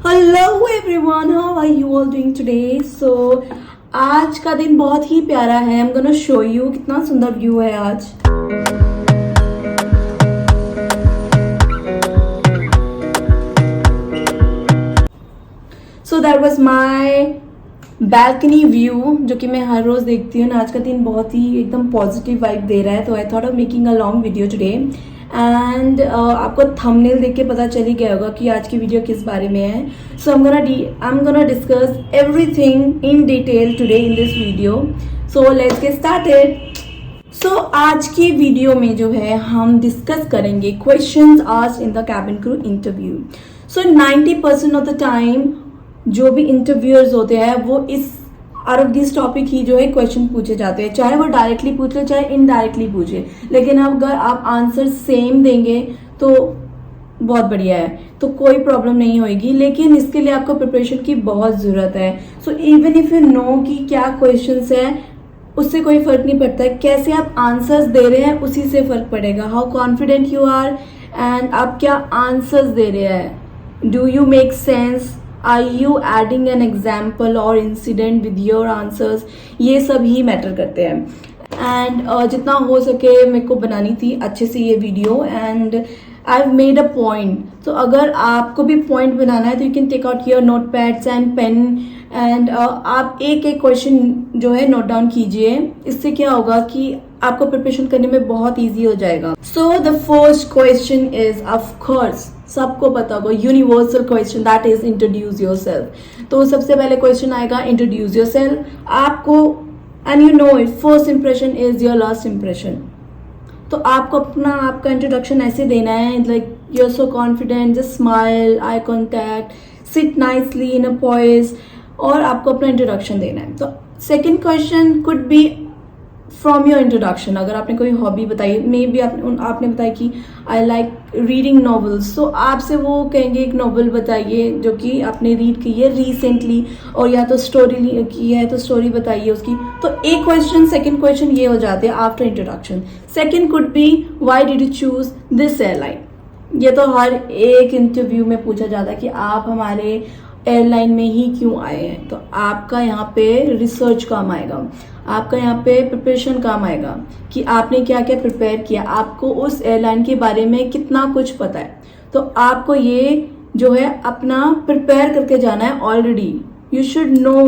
Hello everyone, how are you all doing today? So आज का दिन बहुत ही प्यारा है। I am gonna show you कितना सुंदर व्यू है आज। So that was my balcony view जो कि मैं हर रोज देखती हूँ। आज का दिन बहुत ही एकदम पॉजिटिव वाइब दे रहा है, तो I thought of making a long video today. And आपको थंबनेल देख के पता चल ही गया होगा कि आज की वीडियो किस बारे में है। So I am gonna discuss everything in detail today in this video. So let's get started. So आज की वीडियो में जो है हम डिस्कस करेंगे questions asked in the cabin crew interview. So 90% of the time जो भी इंटरव्यूअर्स होते हैं वो इस आउट ऑफ दिस टॉपिक ही जो है क्वेश्चन पूछे जाते हैं, चाहे वो डायरेक्टली पूछ ले चाहे इनडायरेक्टली पूछे। लेकिन अगर आप आंसर सेम देंगे तो बहुत बढ़िया है, तो कोई प्रॉब्लम नहीं होगी। लेकिन इसके लिए आपको प्रिपरेशन की बहुत जरूरत है। So even if you know कि क्या क्वेश्चंस है, उससे कोई फर्क नहीं पड़ता है। कैसे आप आंसर्स दे रहे हैं उसी से फर्क पड़ेगा। How confident you are and आप क्या आंसर्स दे रहे हैं। Do you make sense? Are you adding an example or incident with your answers? ये सब ही मैटर करते हैं। एंड जितना हो सके मेरे को बनानी थी अच्छे से ये video, and I have made a point. तो अगर आपको भी पॉइंट बनाना है तो you can take out your notepads and pen and आप एक एक क्वेश्चन जो है नोट डाउन कीजिए। इससे क्या होगा कि आपको प्रिपरेशन करने में बहुत ईजी हो जाएगा। So the first question is of course सबको पता होगा universal question, that is introduce yourself. तो सबसे पहले क्वेश्चन आएगा इंट्रोड्यूस योरसेल्फ। आपको and you know it, first impression is your last impression. तो आपको अपना आपका इंट्रोडक्शन ऐसे देना है, like you are so confident, just smile, eye contact, sit nicely in a poise, और आपको अपना इंट्रोडक्शन देना है। तो second question could be from your introduction. अगर आपने कोई हॉबी बताई, मे बी आपने बताया कि आई लाइक रीडिंग नॉवेल्स, तो आपसे वो कहेंगे एक नॉवेल बताइए जो कि आपने रीड की है रिसेंटली, और या तो स्टोरी की है तो स्टोरी बताइए उसकी। तो एक क्वेश्चन, सेकंड क्वेश्चन ये हो जाते हैं after introduction. Second could be why did you choose this airline. ये तो हर एक इंटरव्यू में पूछा जाता है कि आप हमारे एयरलाइन में ही क्यों आए हैं। तो आपका यहाँ पे रिसर्च काम आएगा, आपका यहाँ पे प्रिपरेशन काम आएगा कि आपने क्या क्या प्रिपेयर किया, आपको उस एयरलाइन के बारे में कितना कुछ पता है। तो आपको ये जो है अपना प्रिपेयर करके जाना है ऑलरेडी। यू शुड नो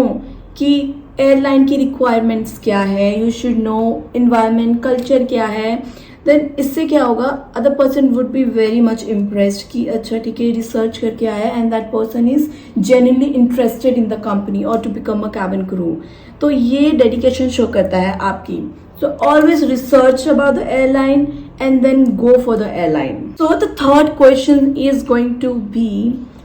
कि एयरलाइन की रिक्वायरमेंट्स क्या है, you should know environment culture क्या है। देन इससे क्या होगा, other person would be very much impressed कि अच्छा ठीक है रिसर्च करके आया and that person is genuinely interested in the company और to become a cabin crew. तो ये डेडिकेशन शो करता है आपकी। So always research about the airline and then go for the airline. So the third question is going to be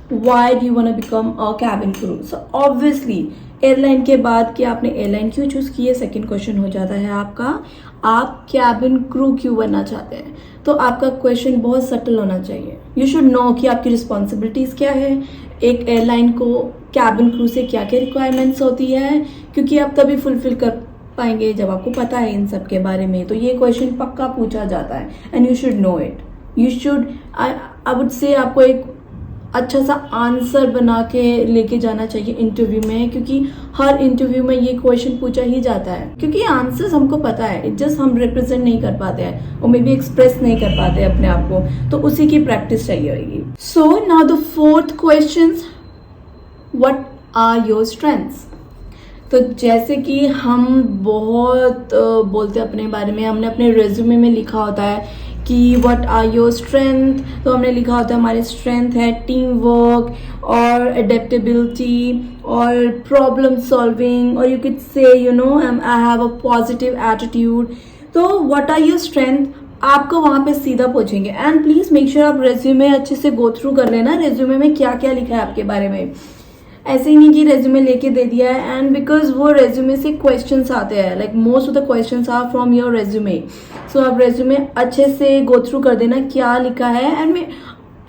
why do you want to become a cabin crew? So obviously airline के बाद कि आपने airline क्यों choose की है, second question हो जाता है आपका आप कैबिन क्रू क्यों बनना चाहते हैं। तो आपका क्वेश्चन बहुत सटल होना चाहिए। यू शुड नो कि आपकी रिस्पॉन्सिबिलिटीज क्या है, एक एयरलाइन को कैबिन क्रू से क्या क्या रिक्वायरमेंट्स होती है, क्योंकि आप तभी फुलफिल कर पाएंगे जब आपको पता है इन सब के बारे में। तो ये क्वेश्चन पक्का पूछा जाता है and you should no it. You should I would say आपको एक अच्छा सा आंसर बना के लेके जाना चाहिए इंटरव्यू में, क्योंकि हर इंटरव्यू में ये क्वेश्चन पूछा ही जाता है। क्योंकि आंसर्स हमको पता है, इट जस्ट हम रिप्रेजेंट नहीं कर पाते हैं और मे बी एक्सप्रेस नहीं कर पाते हैं अपने आप को, तो उसी की प्रैक्टिस चाहिए होगी। So now the fourth question, what are your strengths. तो जैसे कि हम बहुत बोलते हैं अपने बारे में, हमने अपने रेज्यूमे में लिखा होता है कि व्हाट आर योर स्ट्रेंथ। तो हमने लिखा होता है हमारे स्ट्रेंथ है टीम वर्क और अडेप्टेबिलिटी और प्रॉब्लम सॉल्विंग, और यू कैन से you know I have a positive attitude. तो व्हाट आर योर स्ट्रेंथ आपको वहां पे सीधा पूछेंगे। एंड प्लीज मेक श्योर आप रेज्यूमे अच्छे से गो थ्रू कर लेना, रेज्यूमे में क्या क्या लिखा है आपके बारे में। ऐसे ही नहीं कि रेज्यूमे लेके दे दिया है, एंड बिकॉज वो रेज्यूमे से क्वेश्चंस आते हैं, like most of the questions are from your resume. So आप रेज्यूमे अच्छे से गो थ्रू कर देना क्या लिखा है। एंड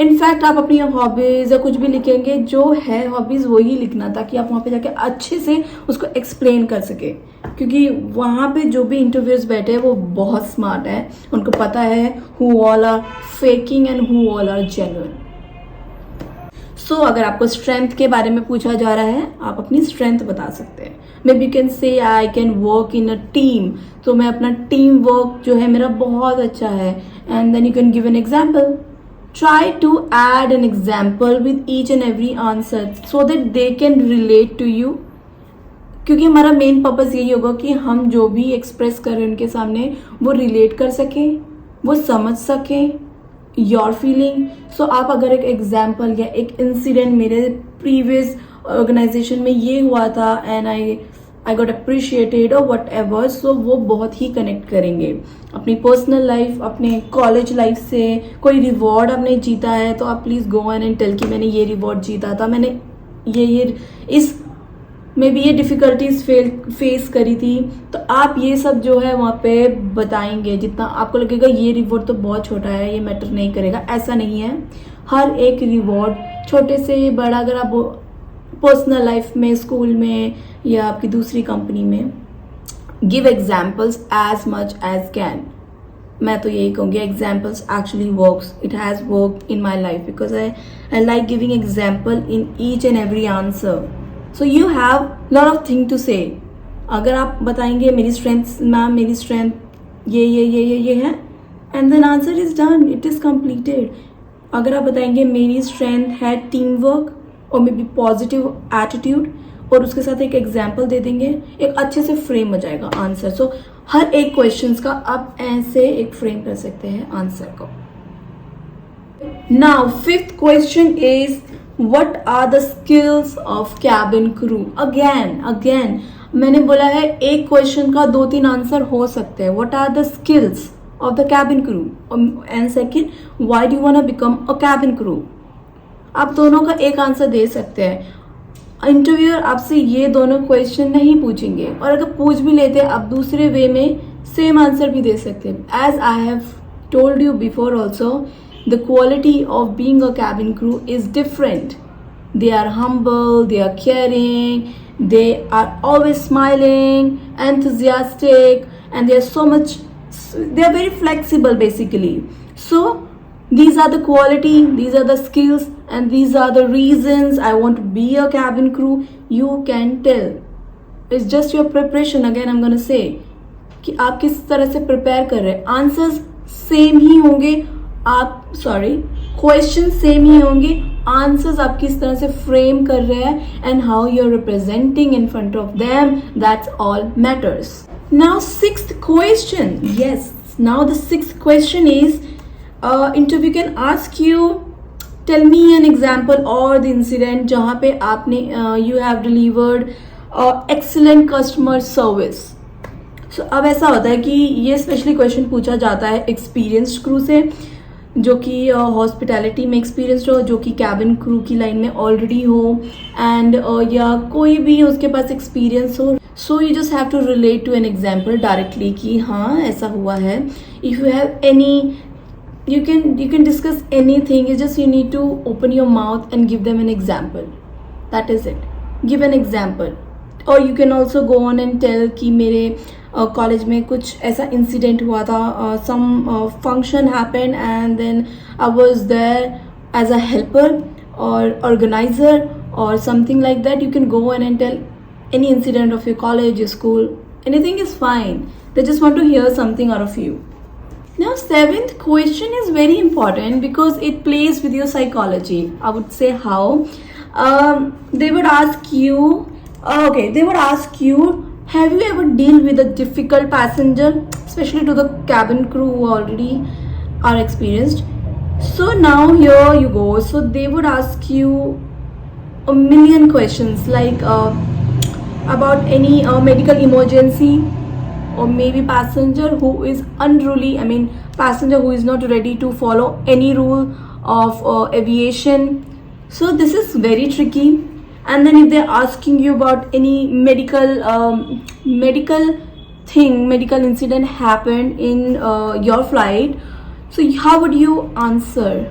इनफैक्ट आप अपनी हॉबीज या कुछ भी लिखेंगे, जो है हॉबीज वही लिखना, ताकि आप वहाँ पे जाके अच्छे से उसको एक्सप्लेन कर सके। क्योंकि वहाँ पे जो भी इंटरव्यूज बैठे हैं वो बहुत स्मार्ट है, उनको पता है who all are faking and who all are genuine. So अगर आपको स्ट्रेंथ के बारे में पूछा जा रहा है, आप अपनी स्ट्रेंथ बता सकते हैं. May be you can say I can work in a team. तो मैं अपना टीम वर्क जो है मेरा बहुत अच्छा है. And then you can give an example. Try to add an example with each and every answer so that they can relate to you. क्योंकि हमारा मेन पर्पस यही होगा कि हम जो भी एक्सप्रेस कर रहे हैं उनके सामने वो रिलेट कर सकें, वो समझ सकें योर फीलिंग. सो आप अगर एक एग्जाम्पल या एक इंसिडेंट, मेरे प्रीवियस ऑर्गेनाइजेशन में ये हुआ था एंड आई गॉट अप्रिशिएटेड और वट एवर, सो वो बहुत ही कनेक्ट करेंगे. अपनी पर्सनल लाइफ, अपने कॉलेज लाइफ से कोई रिवॉर्ड आपने जीता है तो आप प्लीज़ गो एंड टेल कि मैंने ये रिवॉर्ड जीता था, मैंने ये इस में भी ये डिफ़िकल्टीज फेस करी थी. तो आप ये सब जो है वहाँ पे बताएंगे. जितना आपको लगेगा ये रिवॉर्ड तो बहुत छोटा है, ये मैटर नहीं करेगा, ऐसा नहीं है. हर एक रिवॉर्ड, छोटे से बड़ा, अगर आप पर्सनल लाइफ में, स्कूल में या आपकी दूसरी कंपनी में, give examples as much as can. मैं तो यही कहूँगी, examples actually works. It has work in my life because I like giving example in each and every answer. So you have lot of thing to say. अगर आप बताएंगे मेरी strength, ma'am मेरी strength ये है, and then answer is done, it is completed. अगर आप बताएंगे मेरी स्ट्रेंथ है टीम वर्क और मे बी पॉजिटिव एटीट्यूड, और उसके साथ एक एग्जाम्पल दे देंगे, एक अच्छे से फ्रेम हो जाएगा आंसर. सो हर एक क्वेश्चंस का आप ऐसे एक फ्रेम कर सकते हैं आंसर को. Now fifth question is what are the skills of cabin crew. Again मैंने बोला है एक क्वेश्चन का 2-3 आंसर हो सकते हैं. What are the skills of the cabin crew, and second why do you want to become a cabin crew. आप दोनों का एक आंसर दे सकते हैं. इंटरव्यूअर आपसे ये दोनों क्वेश्चन नहीं पूछेंगे, और अगर पूछ भी लेते हैं आप दूसरे वे में सेम आंसर भी दे सकते हैं. As I have told you before also, the quality of being a cabin crew is different. They are humble, they are caring, they are always smiling, enthusiastic, and they are so much, they are very flexible basically. So these are the quality, these are the skills, and these are the reasons I want to be a cabin crew. You can tell. It's just your preparation. Again I'm going to say कि आप किस तरह से prepare कर रहे हैं. Answers same ही होंगे, question same ही होंगे, आंसर्स आप किस तरह से फ्रेम कर रहे हैं and how you are representing in front of them, that's all matters. Now sixth question, yes, now the sixth question is interview can ask you tell me an example or the incident जहाँ पे आपने you have delivered excellent customer service. So अब ऐसा होता है कि ये specially question पूछा जाता है एक्सपीरियंस्ड क्रू से, जो कि हॉस्पिटैलिटी में एक्सपीरियंस्ड हो, जो कि कैबिन क्रू की लाइन में ऑलरेडी हो, एंड या कोई भी उसके पास एक्सपीरियंस हो. So you just have to relate to an example directly कि हाँ ऐसा हुआ है. If you have any, you can discuss anything. It's just you need to open your mouth and give them an example. That is it. Give an example. Or you can also go on and tell कि मेरे college में कुछ ऐसा incident हुआ था, some function happened and then I was there as a helper or organizer or something like that. You can go on and tell any incident of your college, your school. Anything is fine. They just want to hear something out of you. Now, seventh question is very important because it plays with your psychology. I would say how. They would ask you, have you ever deal with a difficult passenger, especially to the cabin crew who already are experienced. So now here you go. So they would ask you a million questions like about any medical emergency, or maybe passenger who is unruly, passenger who is not ready to follow any rule of aviation. So this is very tricky. And then if they're asking you about any medical incident happened in your flight, so how would you answer?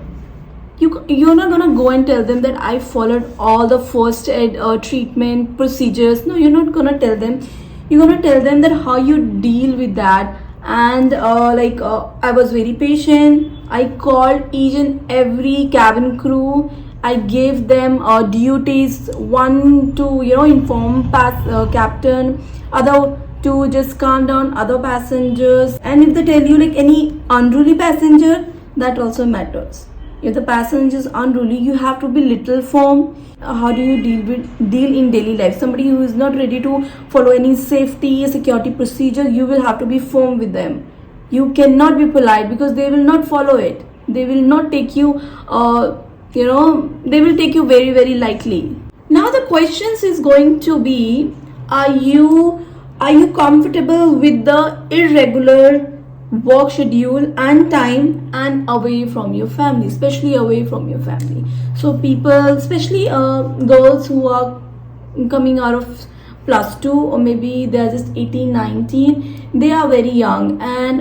You're not gonna go and tell them that I followed all the first aid treatment procedures. No, you're not gonna tell them. You're gonna tell them that how you deal with that, and I was very patient. I called each and every cabin crew I gave them duties, one to inform captain, other to just calm down other passengers. And if they tell you like any unruly passenger, that also matters. If the passenger is unruly, you have to be little firm. How do you deal in daily life? Somebody who is not ready to follow any safety security procedure, you will have to be firm with them. You cannot be polite because they will not follow it. They will not take you they will take you very, very lightly. Now the questions is going to be, are you comfortable with the irregular work schedule and time and away from your family, especially away from your family? So people, especially girls who are coming out of plus 2, or maybe they are just 18, 19, they are very young, and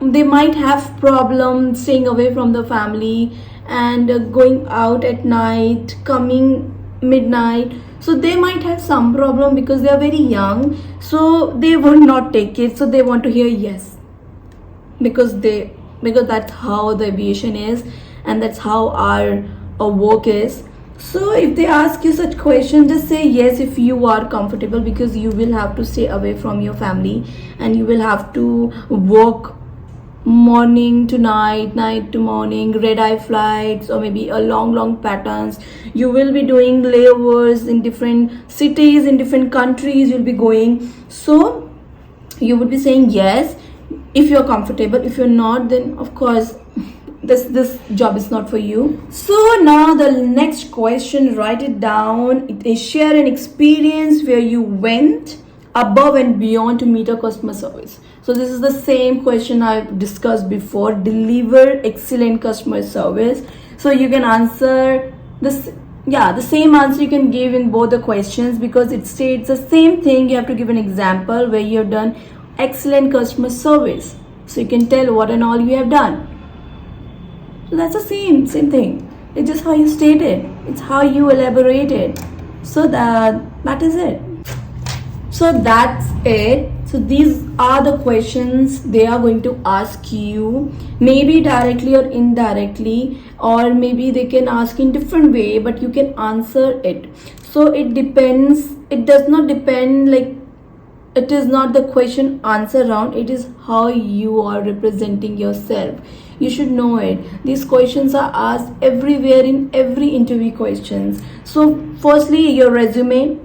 they might have problems staying away from the family and going out at night, coming midnight. So they might have some problem because they are very young, so they will not take it. So they want to hear yes, because that's how the aviation is, and that's how our work is. So if they ask you such questions, just say yes if you are comfortable, because you will have to stay away from your family and you will have to work morning to night, night to morning, red-eye flights, or maybe a long patterns. You will be doing layovers in different cities, in different countries you'll be going. So you would be saying yes if you're comfortable. If you're not, then of course this job is not for you. So now the next question, write it down. It is, share an experience where you went above and beyond to meet a customer service. So this is the same question I've discussed before. Deliver excellent customer service. So you can answer this, the same answer you can give in both the questions, because it states the same thing. You have to give an example where you have done excellent customer service, so you can tell what and all you have done. So that's the same thing. It's just how you state it. It's how you elaborate it. So that is it. So that's it. So these are the questions they are going to ask you, maybe directly or indirectly, or maybe they can ask in different way, but you can answer it. So it depends. It does not depend, like it is not the question answer round. It is how you are representing yourself. You should know it. These questions are asked everywhere in every interview questions. So firstly, your resume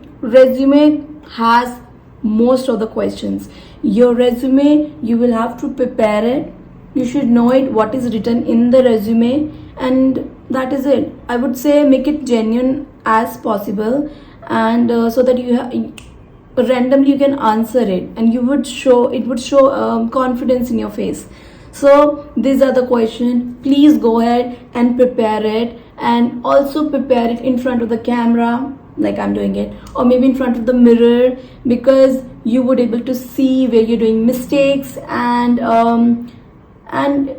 has most of the questions. Your resume, you will have to prepare it. You should know it, what is written in the resume, and that is it. I would say make it genuine as possible, and so that randomly you can answer it, and it would show confidence in your face. So these are the questions. Please go ahead and prepare it, and also prepare it in front of the camera like I'm doing it, or maybe in front of the mirror, because you would able to see where you're doing mistakes, and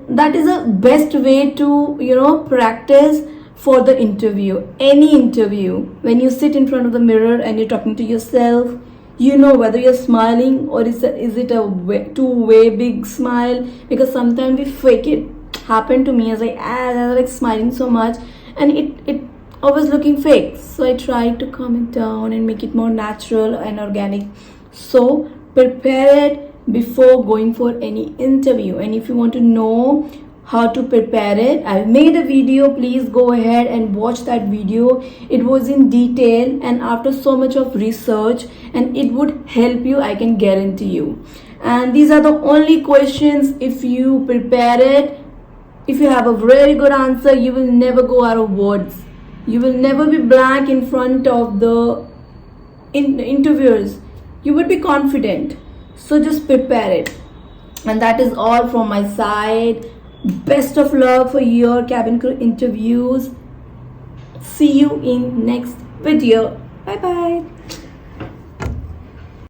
that is the best way to practice for the interview. Any interview, when you sit in front of the mirror and you're talking to yourself, you know whether you're smiling or is it a two-way big smile, because sometimes we fake it. Happened to me as I was like smiling so much, and it I was looking fake. So I tried to calm it down and make it more natural and organic. So prepare it before going for any interview. And if you want to know how to prepare it, I've made a video. Please go ahead and watch that video. It was in detail and after so much of research, and it would help you, I can guarantee you. And these are the only questions. If you prepare it, if you have a very good answer, you will never go out of words. You will never be blank in front of the interviewers. You would be confident. So just prepare it. And that is all from my side. Best of luck for your cabin crew interviews. See you in next video. Bye bye.